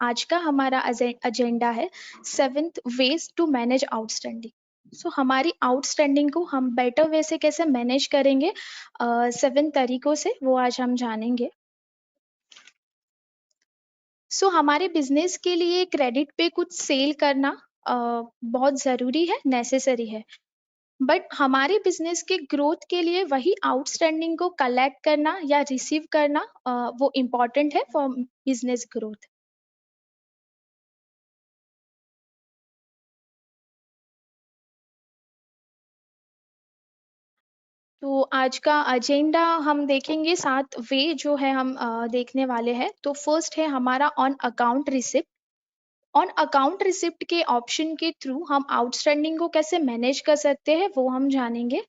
आज का हमारा एजेंडा है 7th wage to manage outstanding. So हमारी आउटस्टैंडिंग को हम बेटर वे से कैसे मैनेज करेंगे, 7 तरीकों से, वो आज हम जानेंगे। सो हमारे बिजनेस के लिए क्रेडिट पे कुछ सेल करना बहुत ज़रूरी है, नेसेसरी है। बट हमारे बिजनेस के ग्रोथ के लिए वही आउटस्टैंडिंग को कलेक्ट करना या रिसीव करना वो इम्पॉर्टेंट है फॉर बिजनेस ग्रोथ। तो आज का एजेंडा हम देखेंगे 7 वे जो है हम देखने वाले हैं। तो फर्स्ट है हमारा on account receipt. On account receipt के ऑप्शन के थ्रू हम आउटस्टैंडिंग को कैसे मैनेज कर सकते हैं वो हम जानेंगे।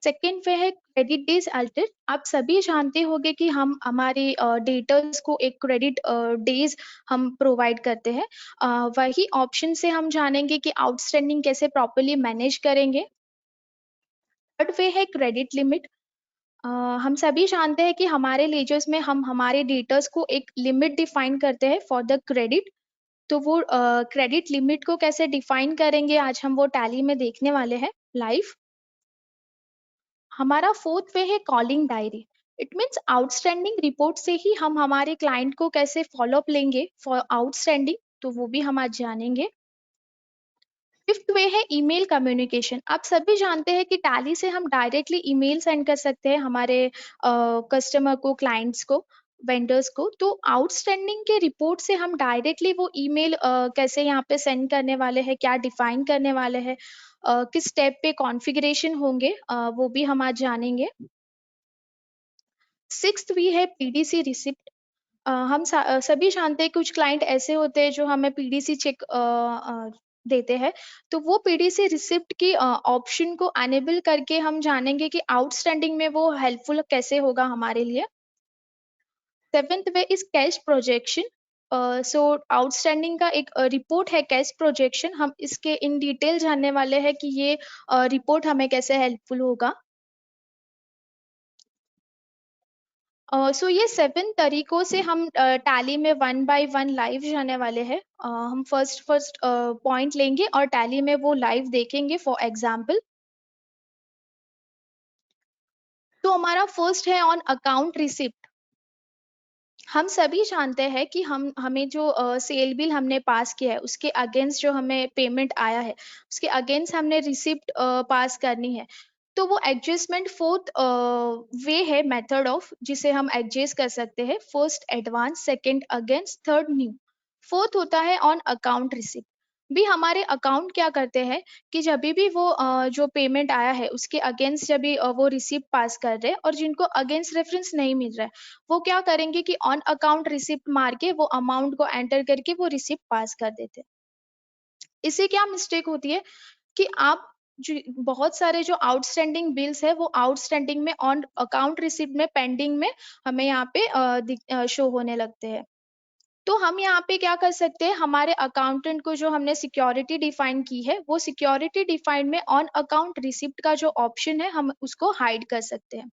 सेकेंड वे है क्रेडिट डेज अल्टर। आप सभी जानते होंगे कि हम हमारे डेटर्स को एक क्रेडिट डेज हम प्रोवाइड करते हैं। वही ऑप्शन से हम जानेंगे कि आउटस्टैंडिंग कैसे प्रॉपरली मैनेज करेंगे। थर्ड वे है क्रेडिट लिमिट। हम सभी जानते हैं कि हमारे लेजर्स में हम हमारे डेटर्स को एक लिमिट डिफाइन करते हैं फॉर द क्रेडिट। तो वो क्रेडिट लिमिट को कैसे डिफाइन करेंगे, आज हम वो टैली में देखने वाले हैं लाइव। हमारा फोर्थ वे है calling diary. It means outstanding report से ही हम हमारे क्लाइंट को कैसे फॉलोअप लेंगे फॉर आउटस्टैंडिंग, तो वो भी हम आज जानेंगे। फिफ्थ वे है ईमेल कम्युनिकेशन। आप सभी जानते हैं कि टैली से हम डायरेक्टली ईमेल सेंड कर सकते हैं हमारे कस्टमर को, क्लाइंट्स को, वेंडर्स को। तो आउटस्टैंडिंग के रिपोर्ट से हम डायरेक्टली वो ईमेल कैसे यहाँ पे सेंड करने वाले हैं, क्या डिफाइन करने वाले हैं, किस स्टेप पे कॉन्फ़िगरेशन होंगे, वो भी हम आज जानेंगे। सिक्स्थ वी है पीडीसी रिसिप्ट। सभी जानते हैं कुछ क्लाइंट ऐसे होते हैं जो हमें पीडीसी चेक देते हैं। तो वो पीडीसी रिसिप्ट की ऑप्शन को अनेबल करके हम जानेंगे कि आउटस्टैंडिंग में वो हेल्पफुल कैसे होगा हमारे लिए। Seventh way is cash projection. So outstanding का एक रिपोर्ट है कैश प्रोजेक्शन। हम इसके इन डिटेल जानने वाले हैं कि ये रिपोर्ट हमें कैसे हेल्पफुल होगा। सो ये 7 तरीकों से हम टैली में वन बाय वन लाइव जाने वाले हैं। हम फर्स्ट फर्स्ट पॉइंट लेंगे और टैली में वो लाइव देखेंगे फॉर एग्जांपल। तो हमारा फर्स्ट है ऑन अकाउंट रिसिप्ट। हम सभी जानते हैं कि हमें जो सेल बिल हमने पास किया है उसके अगेंस्ट जो हमें पेमेंट आया है उसके अगेंस्ट हमने रिसिप्ट पास करनी है। तो वो एडजस्टमेंट फोर्थ वे है मेथड ऑफ जिसे हम एडजस्ट कर सकते हैं। First advance, second against, third new. Fourth होता है ऑन अकाउंट रिसिप्ट। भी हमारे अकाउंट क्या करते हैं कि जब भी वो जो पेमेंट आया है उसके अगेंस्ट जब भी वो रिसिप्ट पास कर रहे हैं और जिनको अगेंस्ट रेफरेंस नहीं मिल रहा है वो क्या करेंगे कि ऑन अकाउंट रिसिप्ट मार के वो अमाउंट को एंटर करके वो रिसिप्ट पास कर देते हैं। इससे क्या मिस्टेक होती है कि आप बहुत सारे जो आउटस्टैंडिंग बिल्स है वो आउटस्टैंडिंग में ऑन अकाउंट रिसिप्ट में पेंडिंग में हमें यहाँ पे शो होने लगते हैं। तो हम यहाँ पे क्या कर सकते हैं, हमारे अकाउंटेंट को जो हमने सिक्योरिटी डिफाइन की है वो सिक्योरिटी डिफाइन में ऑन अकाउंट रिसिप्ट का जो ऑप्शन है हम उसको हाइड कर सकते हैं।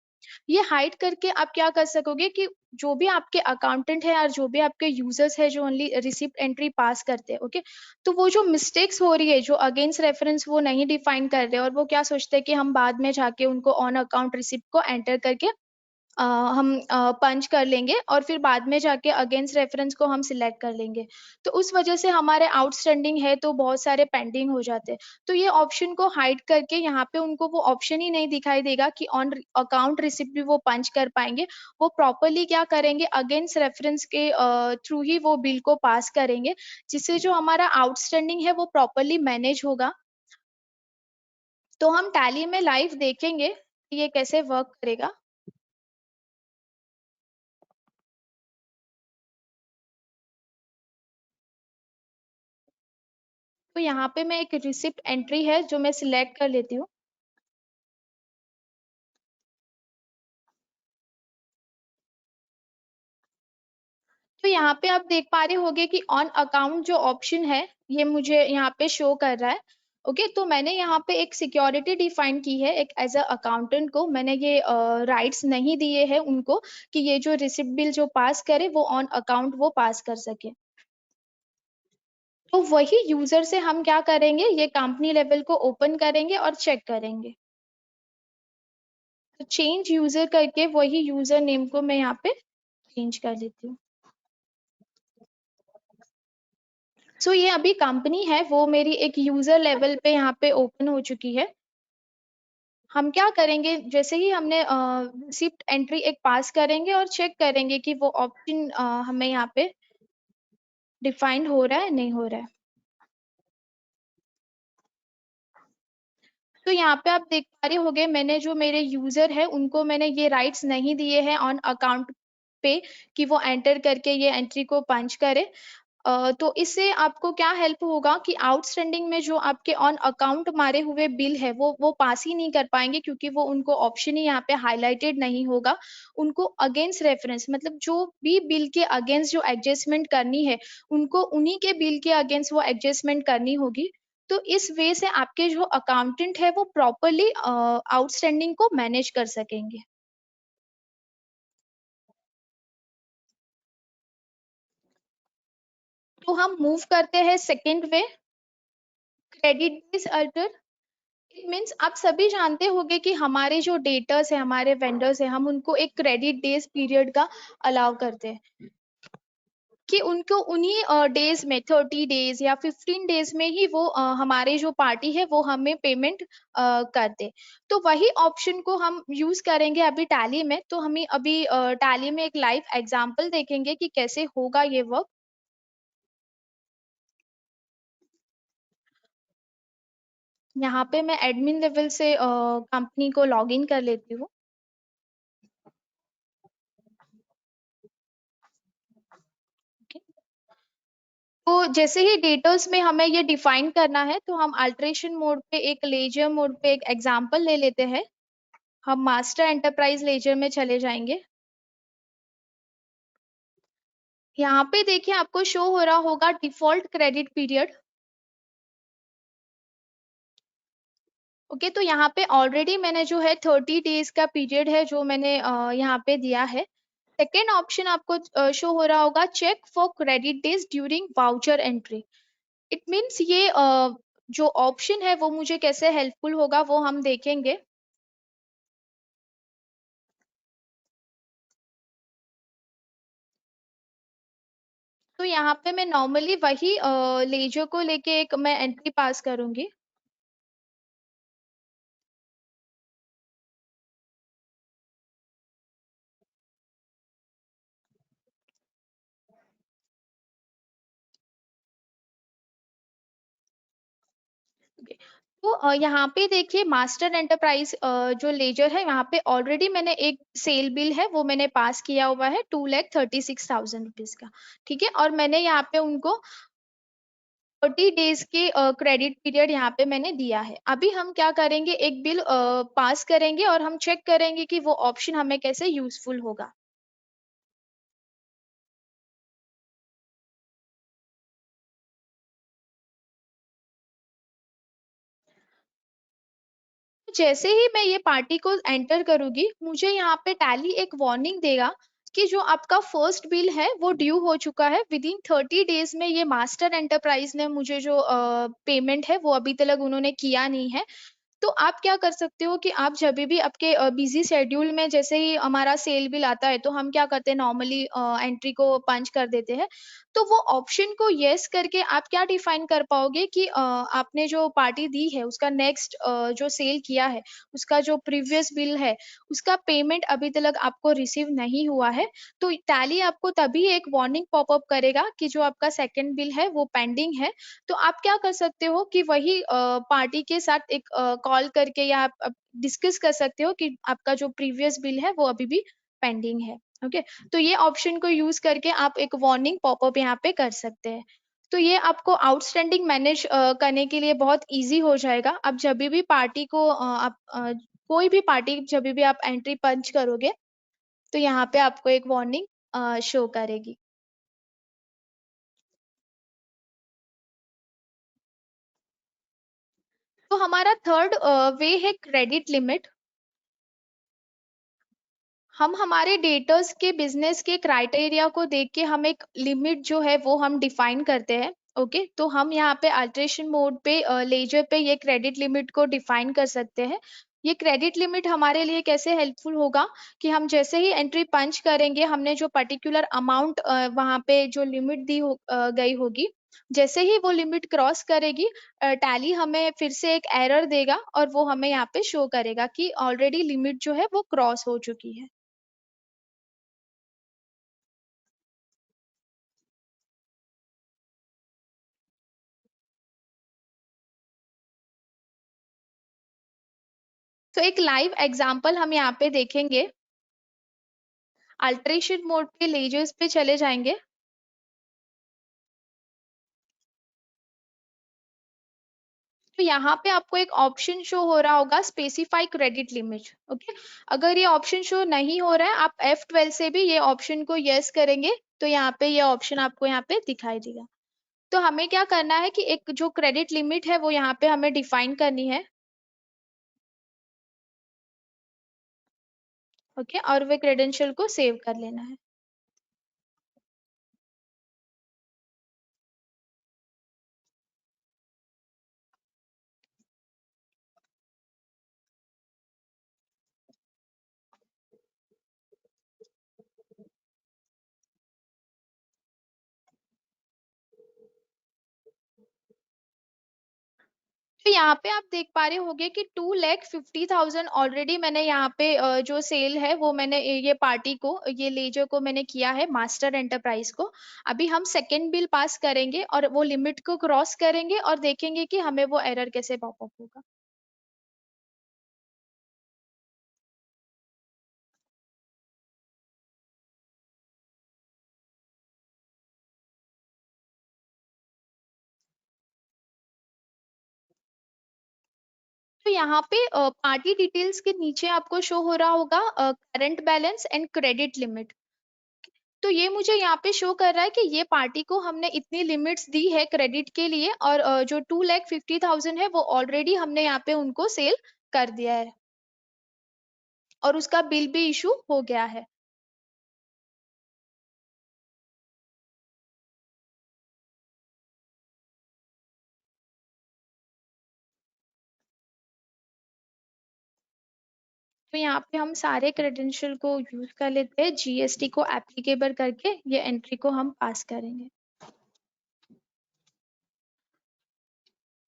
ये हाइड करके आप क्या कर सकोगे कि जो भी आपके अकाउंटेंट है और जो भी आपके यूजर्स है जो ओनली रिसिप्ट एंट्री पास करते हैं, ओके, तो वो जो मिस्टेक्स हो रही है जो अगेंस्ट रेफरेंस वो नहीं डिफाइन कर रहे और वो क्या सोचते हैं कि हम बाद में जाके उनको ऑन अकाउंट रिसिप्ट को एंटर करके हम पंच कर लेंगे और फिर बाद में जाके अगेंस्ट रेफरेंस को हम सिलेक्ट कर लेंगे। तो उस वजह से हमारे आउटस्टैंडिंग है तो बहुत सारे पेंडिंग हो जाते हैं। तो ये ऑप्शन को हाइड करके यहाँ पे उनको वो ऑप्शन ही नहीं दिखाई देगा कि ऑन अकाउंट रिसिप्ट भी वो पंच कर पाएंगे। वो प्रॉपरली क्या करेंगे, अगेंस्ट रेफरेंस के थ्रू ही वो बिल को पास करेंगे, जिससे जो हमारा आउटस्टैंडिंग है वो प्रॉपरली मैनेज होगा। तो हम टैली में लाइव देखेंगे कि ये कैसे वर्क करेगा। तो यहाँ पे मैं एक रिसिप्ट एंट्री है जो मैं सिलेक्ट कर लेती हूँ। तो यहाँ पे आप देख पा रहे होंगे कि ऑन अकाउंट जो ऑप्शन है ये मुझे यहाँ पे शो कर रहा है। ओके, तो मैंने यहाँ पे एक सिक्योरिटी डिफाइन की है, एक एज अ अकाउंटेंट को मैंने ये राइट्स नहीं दिए हैं उनको कि ये जो रिसिप्ट बिल जो पास करे वो ऑन अकाउंट वो पास कर सके। तो वही यूजर से हम क्या करेंगे, ये कंपनी लेवल को ओपन करेंगे और चेक करेंगे। तो चेंज यूजर करके वही यूजर नेम को मैं यहाँ पे चेंज कर देती हूँ। सो ये अभी कंपनी है वो मेरी एक यूजर लेवल पे यहाँ पे ओपन हो चुकी है। हम क्या करेंगे, जैसे ही हमने रिसिप्ट एंट्री एक पास करेंगे और चेक करेंगे कि वो ऑप्शन हमें यहाँ पे डिफाइंड हो रहा है नहीं हो रहा है। तो यहाँ पे आप देख पा रहे होंगे, मैंने जो मेरे यूजर है उनको मैंने ये राइट्स नहीं दिए हैं ऑन अकाउंट पे कि वो एंटर करके ये एंट्री को पंच करे। तो इससे आपको क्या हेल्प होगा कि आउटस्टैंडिंग में जो आपके ऑन अकाउंट मारे हुए बिल है वो पास ही नहीं कर पाएंगे, क्योंकि वो उनको ऑप्शन ही यहाँ पे हाईलाइटेड नहीं होगा। उनको अगेंस्ट रेफरेंस, मतलब जो भी बिल के अगेंस्ट जो एडजस्टमेंट करनी है, उनको उन्हीं के बिल के अगेंस्ट वो एडजस्टमेंट करनी होगी। तो इस वे से आपके जो अकाउंटेंट है वो प्रॉपरली आउटस्टैंडिंग को मैनेज कर सकेंगे। तो हम मूव करते हैं second way, credit based alter. It means आप सभी जानते होंगे कि हमारे जो डेटर्स है, हमारे वेंडर्स है, हम उनको एक क्रेडिट डेज पीरियड का अलाउ करते हैं कि उनको उन्हीं डेज में 30 डेज या 15 डेज में ही वो हमारे जो पार्टी है वो हमें पेमेंट कर दे। तो वही ऑप्शन को हम यूज करेंगे अभी टैली में। तो हमें अभी टैली में एक लाइव एग्जांपल देखेंगे कि कैसे होगा ये वर्क। यहाँ पे मैं एडमिन लेवल से कंपनी को लॉग इन कर लेती हूँ। तो जैसे ही डेटर्स में हमें ये डिफाइन करना है, तो हम अल्ट्रेशन मोड पे, एक लेजर मोड पे एक एग्जांपल ले लेते हैं। हम मास्टर एंटरप्राइज लेजर में चले जाएंगे। यहाँ पे देखिए आपको शो हो रहा होगा डिफॉल्ट क्रेडिट पीरियड। ओके, तो यहाँ पे ऑलरेडी मैंने जो है 30 डेज का पीरियड है जो मैंने यहाँ पे दिया है। सेकेंड ऑप्शन आपको शो हो रहा होगा check for credit days during voucher entry. It means ये जो ऑप्शन है वो मुझे कैसे हेल्पफुल होगा वो हम देखेंगे। तो यहाँ पे मैं नॉर्मली वही लेजर को लेके एक मैं एंट्री पास करूंगी। Okay. तो यहाँ पे देखिए मास्टर एंटरप्राइज जो लेजर है, यहाँ पे ऑलरेडी मैंने एक सेल बिल है वो मैंने पास किया हुआ है 2,36,000 रुपीज का। ठीक है, और मैंने यहाँ पे उनको 30 डेज के क्रेडिट पीरियड यहाँ पे मैंने दिया है। अभी हम क्या करेंगे, एक बिल पास करेंगे और हम चेक करेंगे कि वो ऑप्शन हमें कैसे यूजफुल होगा। जैसे ही मैं ये पार्टी को एंटर करूंगी, मुझे यहाँ पे टैली एक वार्निंग देगा कि जो आपका फर्स्ट बिल है वो ड्यू हो चुका है। विद इन 30 डेज में ये मास्टर एंटरप्राइज ने मुझे जो पेमेंट है वो अभी तक उन्होंने किया नहीं है। तो आप क्या कर सकते हो कि आप जब भी आपके बिजी शेड्यूल में, जैसे ही हमारा सेल बिल आता है तो हम क्या करते हैं, नॉर्मली एंट्री को पंच कर देते हैं। तो वो ऑप्शन को यस करके आप क्या डिफाइन कर पाओगे कि आपने जो पार्टी दी है उसका नेक्स्ट जो सेल किया है उसका जो प्रीवियस बिल है उसका पेमेंट अभी तक आपको रिसीव नहीं हुआ है। तो टैली आपको तभी एक वार्निंग पॉपअप करेगा कि जो आपका सेकंड बिल है वो पेंडिंग है। तो आप क्या कर सकते हो कि वही पार्टी के साथ एक कॉल करके या आप डिस्कस कर सकते हो कि आपका जो प्रीवियस बिल है वो अभी भी पेंडिंग है। ओके, तो ये ऑप्शन को यूज करके आप एक वार्निंग पॉपअप यहाँ पे कर सकते हैं। तो ये आपको आउटस्टैंडिंग मैनेज करने के लिए बहुत इजी हो जाएगा। अब जब भी पार्टी को आप कोई भी पार्टी जब भी आप एंट्री पंच करोगे तो यहाँ पे आपको एक वार्निंग शो करेगी। तो हमारा थर्ड वे है क्रेडिट लिमिट। हम हमारे डेटर्स के बिजनेस के क्राइटेरिया को देख के हम एक लिमिट जो है वो हम डिफाइन करते हैं। ओके, तो हम यहाँ पे अल्ट्रेशन मोड पे लेजर पे ये क्रेडिट लिमिट को डिफाइन कर सकते हैं। ये क्रेडिट लिमिट हमारे लिए कैसे हेल्पफुल होगा कि हम जैसे ही एंट्री पंच करेंगे, हमने जो पर्टिकुलर अमाउंट वहाँ पे जो लिमिट गई होगी, जैसे ही वो लिमिट क्रॉस करेगी, टैली हमें फिर से एक एरर देगा और वो हमें यहाँ पे शो करेगा कि ऑलरेडी लिमिट जो है वो क्रॉस हो चुकी है। तो एक लाइव एग्जांपल हम यहाँ पे देखेंगे। अल्ट्रेशन मोड पे लेजर्स पे चले जाएंगे। तो यहाँ पे आपको एक ऑप्शन शो हो रहा होगा, स्पेसिफाई क्रेडिट लिमिट। ओके, अगर ये ऑप्शन शो नहीं हो रहा है, आप F12 से भी ये ऑप्शन को यस करेंगे तो यहाँ पे ये ऑप्शन आपको यहाँ पे दिखाई देगा। तो हमें क्या करना है कि एक जो क्रेडिट लिमिट है वो यहाँ पे हमें डिफाइन करनी है। ओके, और वे क्रेडेंशियल को सेव कर लेना है। तो यहाँ पे आप देख पा रहे होंगे कि 2,50,000 ऑलरेडी मैंने यहाँ पे जो सेल है वो मैंने ये पार्टी को, ये लेजर को मैंने किया है, मास्टर एंटरप्राइज को। अभी हम सेकेंड बिल पास करेंगे और वो लिमिट को क्रॉस करेंगे और देखेंगे कि हमें वो एरर कैसे पॉपअप होगा। तो यहाँ पे पार्टी डिटेल्स के नीचे आपको शो हो रहा होगा current balance and credit limit. तो ये मुझे यहाँ पे शो कर रहा है कि ये पार्टी को हमने इतनी लिमिट्स दी है क्रेडिट के लिए, और जो 2,50,000 है वो ऑलरेडी हमने यहाँ पे उनको सेल कर दिया है और उसका बिल भी इशू हो गया है। तो यहाँ पे हम सारे क्रेडेंशियल को यूज कर लेते हैं, जीएसटी को एप्लीकेबल करके ये एंट्री को हम पास करेंगे।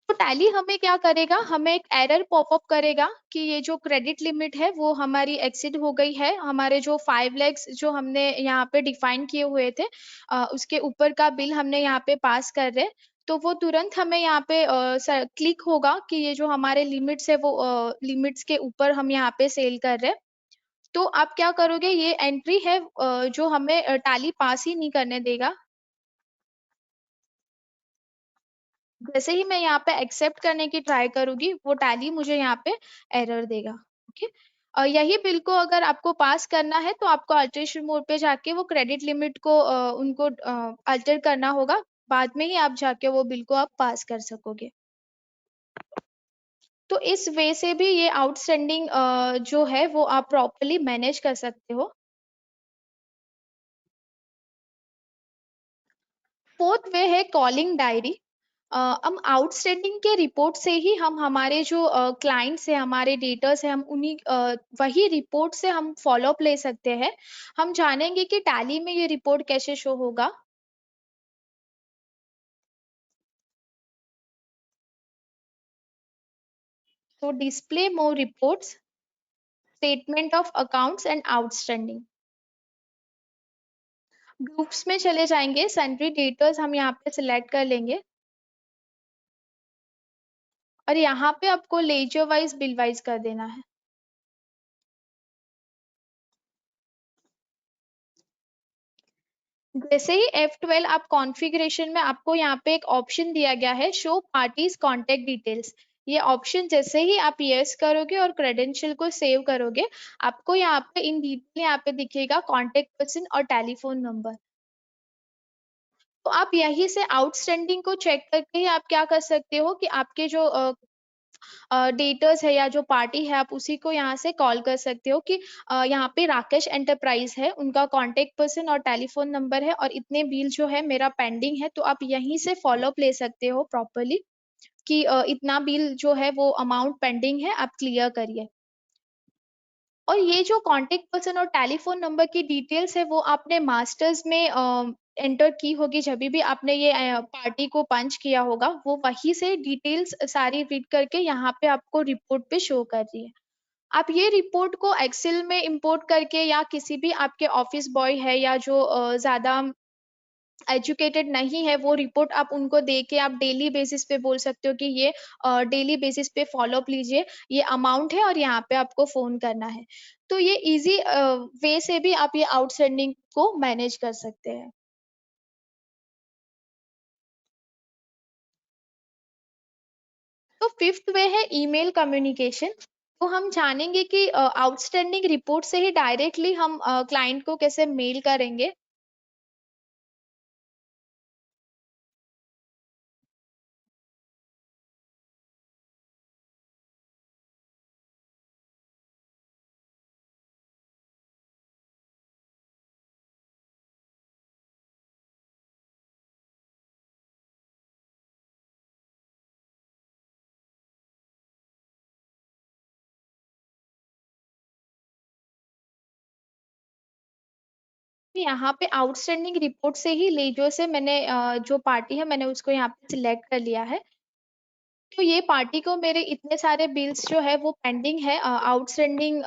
तो टैली हमें क्या करेगा, हमें एक एरर पॉपअप करेगा कि ये जो क्रेडिट लिमिट है वो हमारी एक्सीड हो गई है। हमारे जो 5 lakhs जो हमने यहाँ पे डिफाइन किए हुए थे, उसके ऊपर का बिल हमने यहाँ पे पास कर रहे। तो वो तुरंत हमें यहाँ पे क्लिक होगा कि ये जो हमारे लिमिट्स है वो लिमिट्स के ऊपर हम यहाँ पे सेल कर रहे। तो आप क्या करोगे, ये एंट्री है जो हमें टैली पास ही नहीं करने देगा। जैसे ही मैं यहाँ पे एक्सेप्ट करने की ट्राई करूंगी, वो टैली मुझे यहाँ पे एरर देगा। ओके, यही बिल को अगर आपको पास करना है तो आपको अल्टरेशन मोड पे जाके वो क्रेडिट लिमिट को उनको अल्टर करना होगा। बाद में ही आप जाके वो बिल को आप पास कर सकोगे। तो इस वे से भी ये आउटस्टैंडिंग जो है वो आप प्रॉपरली मैनेज कर सकते हो। फोर्थ वे है कॉलिंग डायरी। हम आउटस्टैंडिंग के रिपोर्ट से ही हम हमारे जो क्लाइंट्स है, हमारे डेटर्स है, हम उन्हीं वही रिपोर्ट से हम फॉलोअप ले सकते हैं। हम जानेंगे कि टैली में ये रिपोर्ट कैसे शो होगा। तो display more reports, statement of accounts and outstanding. Groups में चले जाएंगे, सन्ड्री डेटर्स हम यहाँ पे सिलेक्ट कर लेंगे और यहाँ पे आपको लेजर वाइज बिल वाइज कर देना है। जैसे ही F12 आप कॉन्फ़िगरेशन में, आपको यहाँ पे एक ऑप्शन दिया गया है, शो पार्टीज कॉन्टेक्ट डिटेल्स। ये ऑप्शन जैसे ही आप यस करोगे और क्रेडेंशियल को सेव करोगे, आपको यहाँ पे इन डिटेल यहाँ पे दिखेगा कॉन्टेक्ट पर्सन और टेलीफोन नंबर। तो आप यही से आउटस्टैंडिंग को चेक करके ही आप क्या कर सकते हो कि आपके जो डेटर्स है या जो पार्टी है आप उसी को यहाँ से कॉल कर सकते हो कि यहाँ पे राकेश एंटरप्राइज है, उनका कांटेक्ट पर्सन और टेलीफोन नंबर है और इतने बिल जो है मेरा पेंडिंग है, तो आप यहीं से फॉलो अप ले सकते हो प्रॉपरली कि इतना बिल जो है वो अमाउंट पेंडिंग है, आप क्लियर करिए। और ये जो कांटेक्ट पर्सन और टेलीफोन नंबर की डिटेल्स है वो आपने मास्टर्स में एंटर की होगी, जब भी आपने ये पार्टी को पंच किया होगा, वो वहीं से डिटेल्स सारी रीड करके यहाँ पे आपको रिपोर्ट पे शो कर रही है। आप ये रिपोर्ट को एक्सेल में इंपोर्ट करके या किसी भी आपके ऑफिस बॉय है या जो ज्यादा एजुकेटेड नहीं है, वो रिपोर्ट आप उनको दे के आप डेली बेसिस पे बोल सकते हो कि ये डेली बेसिस पे फॉलो अप लीजिए, ये अमाउंट है और यहाँ पे आपको फोन करना है। तो ये इजी वे से भी आप ये आउटस्टैंडिंग को मैनेज कर सकते हैं। तो फिफ्थ वे है ईमेल कम्युनिकेशन। तो हम जानेंगे कि आउटस्टैंडिंग रिपोर्ट से ही डायरेक्टली हम क्लाइंट को कैसे मेल करेंगे। यहाँ पे आउटस्टैंडिंग रिपोर्ट से ही लेजर से मैंने जो पार्टी है मैंने उसको यहाँ पे सिलेक्ट कर लिया है। तो ये पार्टी को मेरे इतने सारे बिल्स जो है वो पेंडिंग है, आउटस्टैंडिंग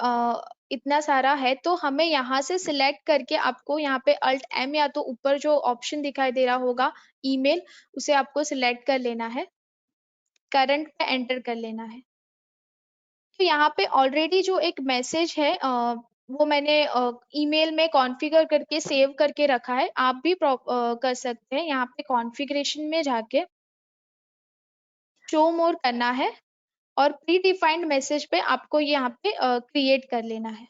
इतना सारा है, तो हमें यहाँ से सिलेक्ट करके आपको यहाँ पे अल्ट एम या तो ऊपर जो ऑप्शन दिखाई दे रहा होगा ईमेल, उसे आपको सिलेक्ट कर लेना है, करंट पे एंटर कर लेना है। तो यहाँ पे ऑलरेडी जो एक मैसेज है वो मैंने ईमेल में कॉन्फ़िगर करके सेव करके रखा है, आप भी कर सकते हैं। यहाँ पे कॉन्फ़िगरेशन में जाके शो मोर करना है और प्री डिफाइंड मैसेज पे आपको यहाँ पे क्रिएट कर लेना है।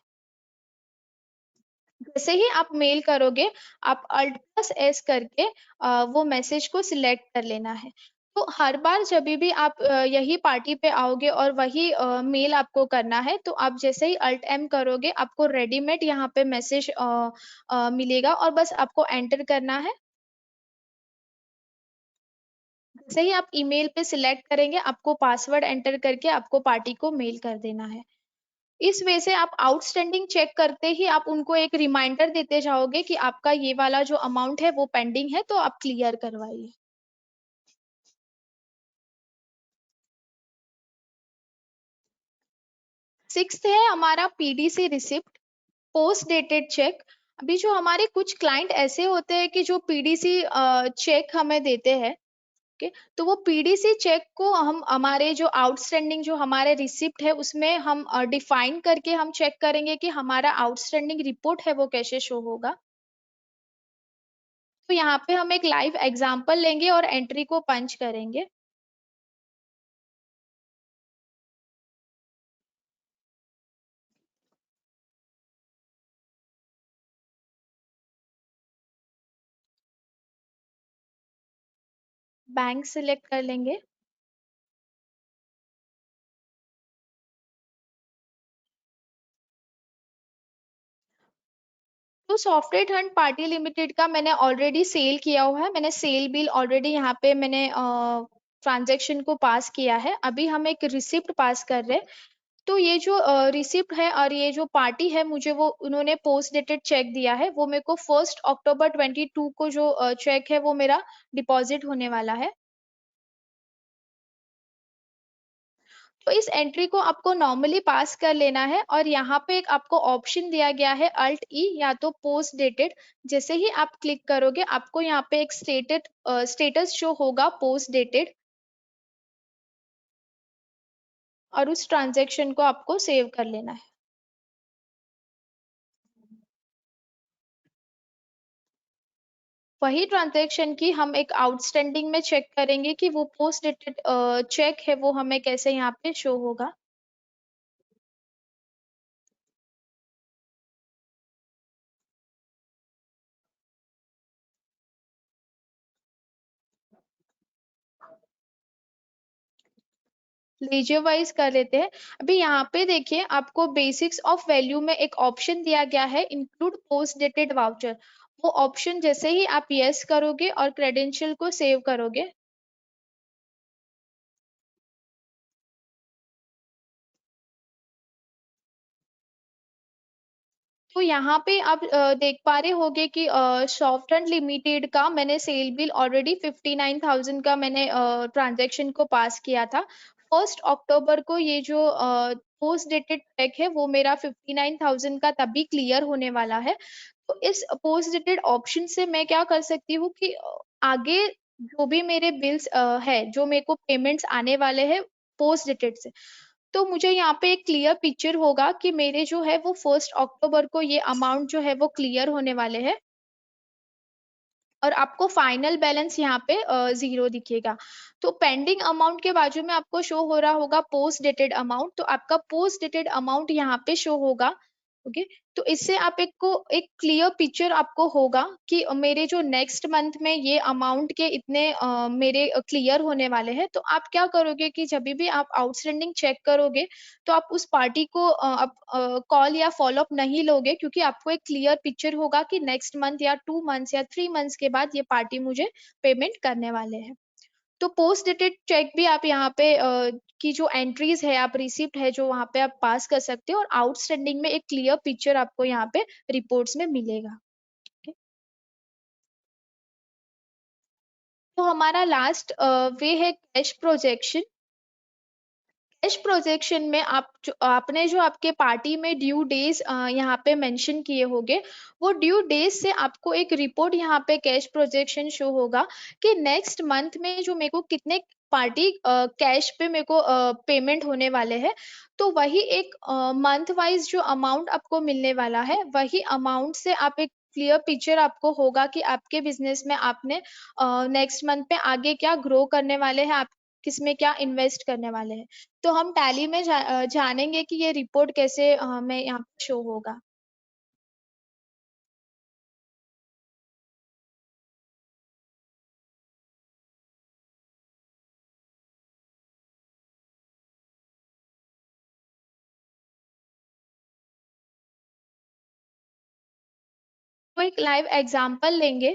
जैसे ही आप मेल करोगे, आप अल्ट प्लस एस करके वो मैसेज को सिलेक्ट कर लेना है। तो हर बार जब भी आप यही पार्टी पे आओगे और वही मेल आपको करना है, तो आप जैसे ही अल्ट एम करोगे आपको रेडीमेड यहाँ पे मैसेज मिलेगा और बस आपको एंटर करना है। जैसे ही आप ईमेल पे सिलेक्ट करेंगे, आपको पासवर्ड एंटर करके आपको पार्टी को मेल कर देना है। इस वे से आप आउटस्टैंडिंग चेक करते ही आप उनको एक रिमाइंडर देते जाओगे कि आपका ये वाला जो अमाउंट है वो पेंडिंग है, तो आप क्लियर करवाइए। सिक्स्थ है हमारा PDC receipt, post dated cheque. अभी जो हमारे कुछ क्लाइंट ऐसे होते हैं कि जो पीडीसी चेक हमें देते हैं, ओके, तो वो पीडीसी चेक को हम हमारे जो आउटस्टैंडिंग जो हमारे रिसिप्ट है उसमें हम डिफाइन करके हम चेक करेंगे कि हमारा आउटस्टैंडिंग रिपोर्ट है वो कैसे शो होगा। तो यहाँ पे हम एक लाइव एग्जांपल लेंगे और एंट्री को पंच करेंगे। बैंक सिलेक्ट कर लेंगे। तो सॉफ्टवेयर थर्ड पार्टी लिमिटेड का मैंने ऑलरेडी सेल किया हुआ है, मैंने सेल बिल ऑलरेडी यहाँ पे मैंने ट्रांजेक्शन को पास किया है। अभी हम एक रिसिप्ट पास कर रहे हैं। तो ये जो रिसिप्ट है और ये जो पार्टी है, मुझे वो उन्होंने पोस्ट डेटेड चेक दिया है, वो मेरे को 1 अक्टूबर 22 को जो चेक है वो मेरा डिपॉजिट होने वाला है। तो इस एंट्री को आपको नॉर्मली पास कर लेना है और यहाँ पे एक आपको ऑप्शन दिया गया है अल्ट ई या तो पोस्ट डेटेड। जैसे ही आप क्लिक करोगे आपको यहाँ पे एक स्टेटस शो होगा पोस्ट डेटेड, और उस ट्रांजेक्शन को आपको सेव कर लेना है। वही ट्रांजेक्शन की हम एक आउटस्टैंडिंग में चेक करेंगे कि वो पोस्ट डेटेड चेक है वो हमें कैसे यहाँ पे शो होगा। लेजर वाइज कर लेते हैं। अभी यहाँ पे देखिए, आपको बेसिक्स ऑफ वैल्यू में एक ऑप्शन दिया गया है, इंक्लूड पोस्ट डेटेड वाउचर। वो ऑप्शन जैसे ही आप यस करोगे और क्रेडेंशियल को सेव करोगे, तो यहाँ पे आप देख पा रहे होगे कि सॉफ्टन लिमिटेड का मैंने सेल बिल ऑलरेडी 59,000 का मैंने ट्रांजैक्शन को पास किया था। 1 अक्टूबर को ये जो पोस्ट डेटेड चेक है वो मेरा 59,000 का तभी क्लियर होने वाला है। तो इस पोस्ट डेटेड ऑप्शन से मैं क्या कर सकती हूँ कि आगे जो भी मेरे बिल्स है, जो मेरे को पेमेंट्स आने वाले हैं पोस्ट डेटेड से, तो मुझे यहाँ पे एक क्लियर पिक्चर होगा कि मेरे जो है वो 1 अक्टूबर को ये अमाउंट जो है वो क्लियर होने वाले हैं, और आपको फाइनल बैलेंस यहाँ पे जीरो दिखेगा। तो पेंडिंग अमाउंट के बाजू में आपको शो हो रहा होगा पोस्ट डेटेड अमाउंट, तो आपका पोस्ट डेटेड अमाउंट यहाँ पे शो होगा। ओके, तो इससे आप एक को एक क्लियर पिक्चर आपको होगा कि मेरे जो नेक्स्ट मंथ में ये अमाउंट के इतने मेरे क्लियर होने वाले हैं। तो आप क्या करोगे कि जब भी आप आउटस्टैंडिंग चेक करोगे, तो आप उस पार्टी को आप कॉल या फॉलो अप नहीं लोगे, क्योंकि आपको एक क्लियर पिक्चर होगा कि नेक्स्ट मंथ या 2 मंथ्स या 3 मंथ्स के बाद ये पार्टी मुझे पेमेंट करने वाले हैं। तो पोस्ट डेटेड चेक भी आप यहाँ पे की जो एंट्रीज है, आप रिसिप्ट है जो वहाँ पे आप पास कर सकते हो, और आउटस्टैंडिंग में एक क्लियर पिक्चर आपको यहाँ पे रिपोर्ट्स में मिलेगा। Okay? तो हमारा लास्ट वे है कैश प्रोजेक्शन। कैश प्रोजेक्शन में आपने जो आपके पार्टी में ड्यू डेज यहाँ पे मेंशन किए होंगे, वो ड्यू डेज से आपको एक रिपोर्ट यहाँ पे कैश प्रोजेक्शन शो होगा कि नेक्स्ट मंथ में जो मेरे को कितने पार्टी कैश पे मेरे को पेमेंट होने वाले हैं। तो वही एक मंथ वाइज जो अमाउंट आपको मिलने वाला है, वही अमाउंट से आप एक क्लियर पिक्चर आपको होगा कि आपके बिजनेस में आपने नेक्स्ट मंथ पे आगे क्या ग्रो करने वाले हैं, आप किसमें क्या इन्वेस्ट करने वाले हैं। तो हम टैली में जानेंगे कि ये रिपोर्ट कैसे हमें यहाँ पे शो होगा। तो एक लाइव एग्जांपल लेंगे।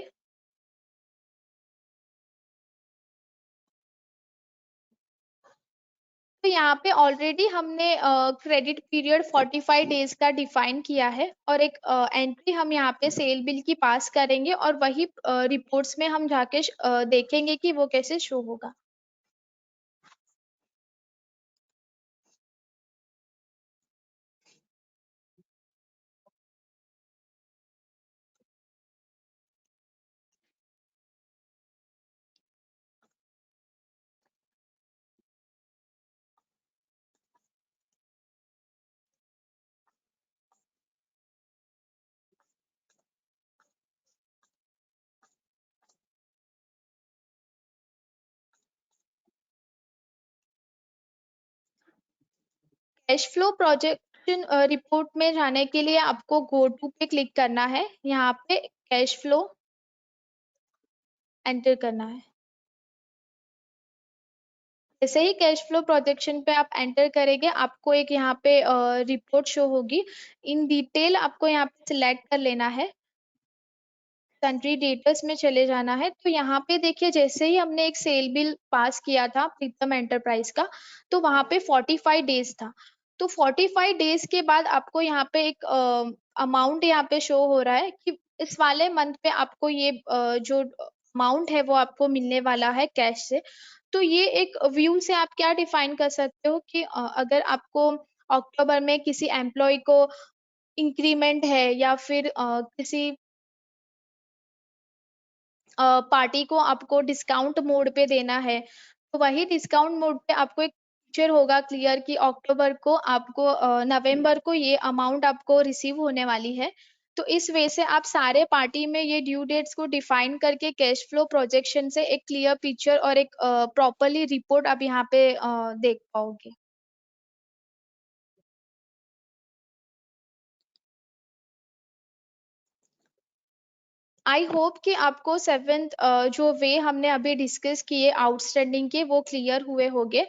तो यहाँ पे ऑलरेडी हमने क्रेडिट पीरियड 45 डेज का डिफाइन किया है, और एक एंट्री हम यहाँ पे सेल बिल की पास करेंगे, और वही रिपोर्ट्स में हम जाके देखेंगे कि वो कैसे शो होगा। कैश फ्लो प्रोजेक्शन रिपोर्ट में जाने के लिए आपको गो टू पे क्लिक करना है, यहाँ पे कैश फ्लो एंटर करना है। जैसे ही कैश फ्लो प्रोजेक्शन पे आप एंटर करेंगे, आपको एक यहाँ पे रिपोर्ट शो होगी। इन डिटेल आपको यहाँ पे सिलेक्ट कर लेना है, कंट्री डेटर्स में चले जाना है। तो यहाँ पे देखिए, जैसे ही हमने एक सेल बिल पास किया था प्रीतम एंटरप्राइज का, तो वहां पे 45 डेज था। तो 45 डेज के बाद आपको यहाँ पे एक अमाउंट यहाँ पे शो हो रहा है कि इस वाले मंथ पे आपको ये जो अमाउंट है वो आपको मिलने वाला है कैश से। तो ये एक व्यू से आप क्या डिफाइन कर सकते हो कि अगर आपको अक्टूबर में किसी एम्प्लॉय को इंक्रीमेंट है, या फिर किसी पार्टी को आपको डिस्काउंट मोड पे देना है, तो वही डिस्काउंट मोड पे आपको एक पिक्चर होगा क्लियर कि अक्टूबर को आपको नवंबर को ये अमाउंट आपको रिसीव होने वाली है। तो इस वे से आप सारे पार्टी में ये ड्यू डेट्स को डिफाइन करके कैश फ्लो प्रोजेक्शन से एक क्लियर पिक्चर और एक प्रॉपरली रिपोर्ट आप यहाँ पे देख पाओगे। आई होप कि आपको सेवेंथ जो वे हमने अभी डिस्कस किए आउटस्टैंडिंग के, वो क्लियर हुए होंगे।